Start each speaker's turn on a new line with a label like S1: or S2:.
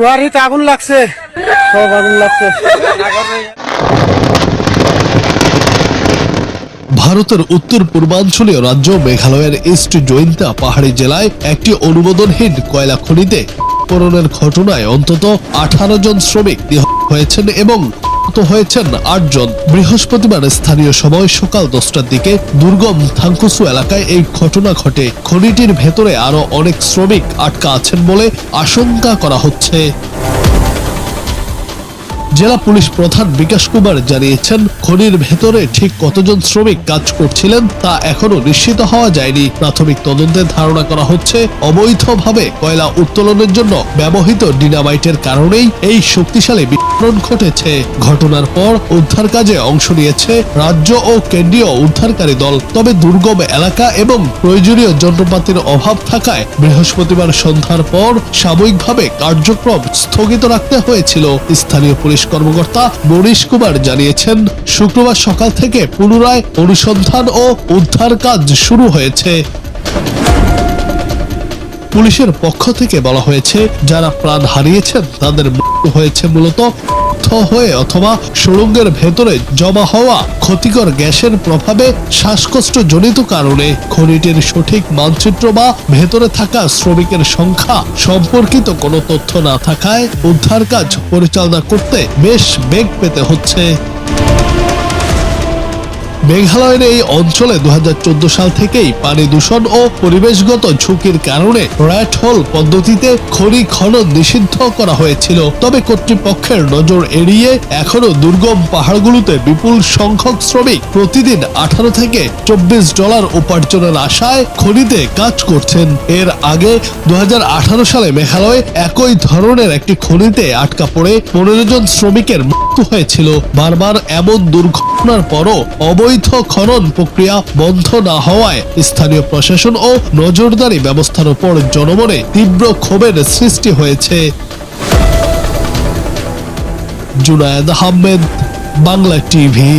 S1: কুয়ারিতে আগুন লাগছে, সব আগুন লাগছে।
S2: ভারতের উত্তর পূর্বাঞ্চলীয় রাজ্য মেঘালয়ের ইস্ট জৈন্তা পাহাড়ি জেলায় একটি অনুমোদনহীন কয়লা খনিতে বিস্ফোরণের ঘটনায় অন্তত 18 জন শ্রমিক নিহত হয়েছেন এবং আহত হয়েছেন 8 জন। বৃহস্পতিবার স্থানীয় সময় সকাল 10টার দিকে দুর্গম থাংকুসু এলাকায় এই ঘটনা ঘটে। খনিটির ভেতরে আরো অনেক শ্রমিক আটকা আছেন বলে আশঙ্কা করা হচ্ছে। জেলা পুলিশ প্রধান বিকাশ কুমার জানিয়েছেন, খনির ভেতরে ঠিক কতজন শ্রমিক কাজ করছিলেন তা এখনো নিশ্চিত হওয়া যায়নি। প্রাথমিক তদন্তে ধারণা করা হচ্ছে অবৈধভাবে কয়লা উত্তোলনের জন্য ব্যবহৃত ডিনামাইটের কারণেই এই শক্তিশালী বিস্ফোরণ ঘটেছে। ঘটনার পর উদ্ধার কাজে অংশ নিয়েছে রাজ্য ও কেন্দ্রীয় উদ্ধারকারী দল। তবে দুর্গম এলাকা এবং প্রয়োজনীয় যন্ত্রপাতির অভাব থাকায় বৃহস্পতিবার সন্ধ্যার পর সাময়িকভাবে কার্যক্রম স্থগিত রাখতে হয়েছিল। স্থানীয় পুলিশ কর্মকর্তা মনীশ কুমার জানিয়েছেন, শুক্রবার সকাল থেকে পুনরায় অনুসন্ধান ও উদ্ধার কাজ শুরু হয়েছে। পুলিশের পক্ষ থেকে বলা হয়েছে, যারা প্রাণ হারিয়েছেন তাদের মৃত্যু হয়েছে মূলত হয়ে অথবা সুড়ঙ্গের ভেতরে জমা হওয়া ক্ষতিকর গ্যাসের প্রভাবে শ্বাসকষ্ট জনিত কারণে। খনিটির সঠিক মানচিত্র বা ভেতরে থাকা শ্রমিকের সংখ্যা সম্পর্কিত কোনো তথ্য না থাকায় উদ্ধার কাজ পরিচালনা করতে বেশ বেগ পেতে হচ্ছে। মেঘালয়ের এই অঞ্চলে 2014 সাল থেকেই পানি দূষণ ও পরিবেশগত ঝুঁকির কারণে র্যাট হোল পদ্ধতিতে খনি খনন নিষিদ্ধ করা হয়েছিল। তবে কর্তৃপক্ষের নজর এড়িয়ে এখনো দুর্গম পাহাড়গুলোতে বিপুল সংখ্যক শ্রমিক প্রতিদিন 18 থেকে $24 উপার্জনের আশায় খনিতে কাজ করছেন। এর আগে 2018 সালে মেঘালয়ে একই ধরনের একটি খনিতে আটকা পড়ে 15 জন শ্রমিকের মৃত্যু হয়েছিল। বারবার এমন দুর্ঘটনার পরও অবৈধ খনন প্রক্রিয়া বন্ধ না হওয়ায় স্থানীয় প্রশাসন ও নজরদারি ব্যবস্থার উপর জনমনে তীব্র ক্ষোভের সৃষ্টি হয়েছে। জুনায়েদ আহমেদ, বাংলা টিভি।